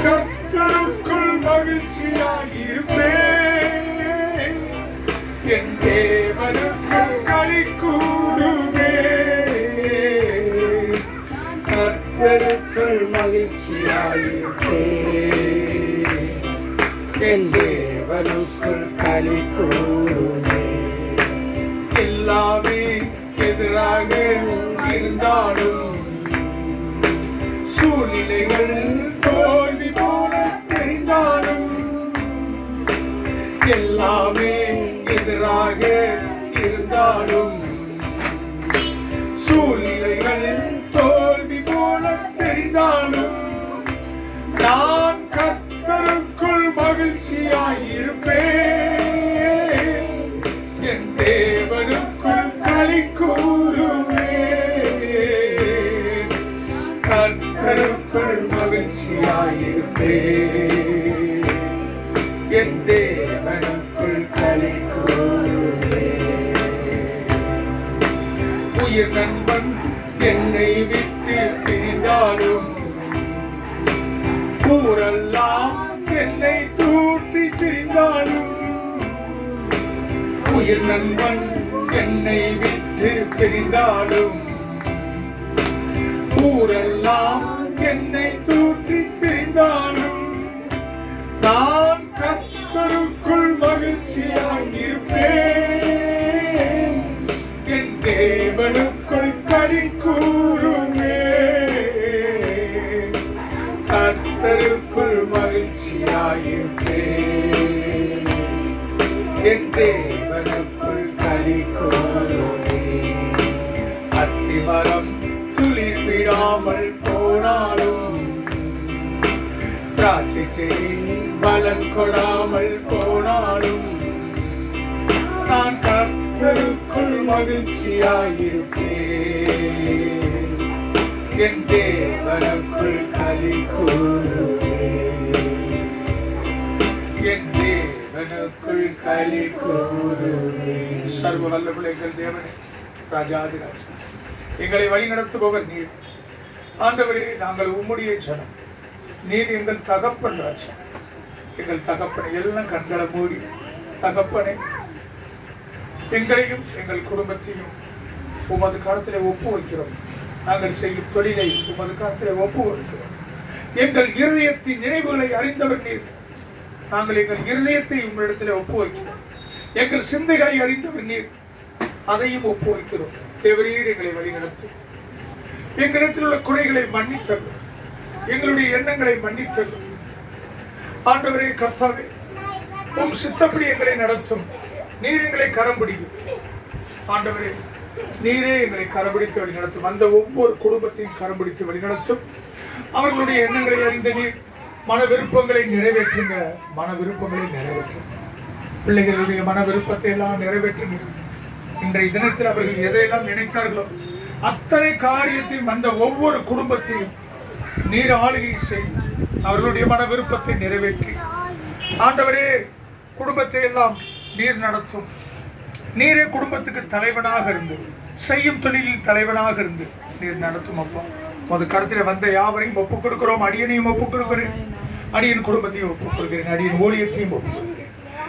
கர்த்தருக்குள் மகிழ்ச்சியாயிருப்பேன், என் தேவனுக்குள் களி கூறுவேன். கர்த்தருக்குள் மகிழ்ச்சியாயிருப்பேன், என் தேவனுக்குள் களி கூறுவேன். எல்லாமே எதிராக இருந்தாலும், சூழ்நிலைகள் தோல்வி போல தெரிந்தாலும், எல்லாமே எதிராக இருந்தாலும், சூழ்நிலைகள் தோல்வி போல தெரிந்தாலும், நான் கர்த்தருக்குள் மகிழ்ச்சியாயிருப்பேன், என் தேவனுக்குள் களி கூறுவேன். கர்த்தருக்குள் மகிழ்ச்சியாயிருப்பேன், என் தேவனுக்குள் களி கூறுவேன். உயிர் நண்பன் என்னை விட்டு பிரிந்தாலும், ஊரெல்லாம் என்னை தூற்றி திரிந்தாலும், உயிர் நண்பன் என்னை விட்டு பிரிந்தாலும், ஊரெல்லாம் என்னை தூற்றி திரிந்தாலும், நான் கர்த்தருக்குள் மகிழ்ச்சியாயிருப்பேன், என் தேவனுக்குள் களி கூறுவேன். கர்த்தருக்குள் மகிழ்ச்சியாயிருப்பேன், என் தேவனுக்குள் களி கூறுவேன். அத்திமரம் துளிர் விடாமல் போனாலும், திராட்சை செடி பலன் கொடாமல் போனாலும், நான் கர்த்தருக்குள் மகிழ்ச்சியாயிருப்பேன், என் தேவனுக்குள் களி கூறுவேன், என் தேவனுக்குள் களி கூறுவேன். சர்வ வல்லமையுள்ள எங்கள் தேவனே, ராஜாதிராஜா, எங்களை வழிநடத்துபவர் நீர். ஆண்டவரே, நாங்கள் உம்முடைய ஜனம். நீர் எங்கள் தகப்பன் ராஜா. எங்கள் தகப்பனை எல்லாம் கண்களை மூடி, தகப்பனை எங்களையும் எங்கள் குடும்பத்தையும் உமது காலத்திலே ஒப்பு வைக்கிறோம். நாங்கள் செய்யும் தொழிலை உமது காலத்திலே ஒப்பு வைக்கிறோம். எங்கள் இருதயத்தின் நினைவுகளை அறிந்தவர் நீர். நாங்கள் எங்கள் இருதயத்தை உங்களிடத்திலே ஒப்பு வைக்கிறோம். எங்கள் சிந்தைகளை அறிந்தவர் நீர். அதையும் ஒப்பு வைக்கிறோம். தேவரீர் எங்களை வழிநடத்தும். எங்களிடத்தில் உள்ள குறைகளை மன்னித்தரும். எங்களுடைய எண்ணங்களை மன்னித்தரும். ஆண்டவரே கர்த்தாவே, உம் சித்தப்படி எங்களை நடத்தும். நீர் எங்களை கரம் பிடிக்கும். ஆண்டவரே, நீரே எங்களை கரம் பிடித்து வழி நடத்தும். அந்த ஒவ்வொரு குடும்பத்தையும் கரம் பிடித்து வழி நடத்தும். அவர்களுடைய எண்ணங்களை அறிந்த நீர் மன விருப்பங்களை நிறைவேற்றுங்க. மன விருப்பங்களை நிறைவேற்றும். பிள்ளைகளுடைய மன விருப்பத்தை எல்லாம் நிறைவேற்றுங்க. இன்றைய தினத்தில் அவர்கள் எதையெல்லாம் நினைத்தார்களோ அத்தனை காரியத்தையும் அந்த ஒவ்வொரு குடும்பத்தையும் நீர் ஆளுகை செய்து அவர்களுடைய மன விருப்பத்தை நிறைவேற்றி, ஆண்டவரே, குடும்பத்தை எல்லாம் நீர் நடத்தும். நீரே குடும்பத்துக்கு தலைவனாக இருந்து, செய்யும் தொழிலில் தலைவனாக இருந்து நீர் நடத்தும். அப்பா, அது கருத்தில் வந்த யாவரையும் ஒப்புக் கொடுக்கிறோம். அடியனையும் ஒப்புக் கொடுக்கிறேன், அடியின் குடும்பத்தையும் ஒப்புக் கொடுக்கிறேன், அடியின் ஊழியத்தையும் ஒப்புக்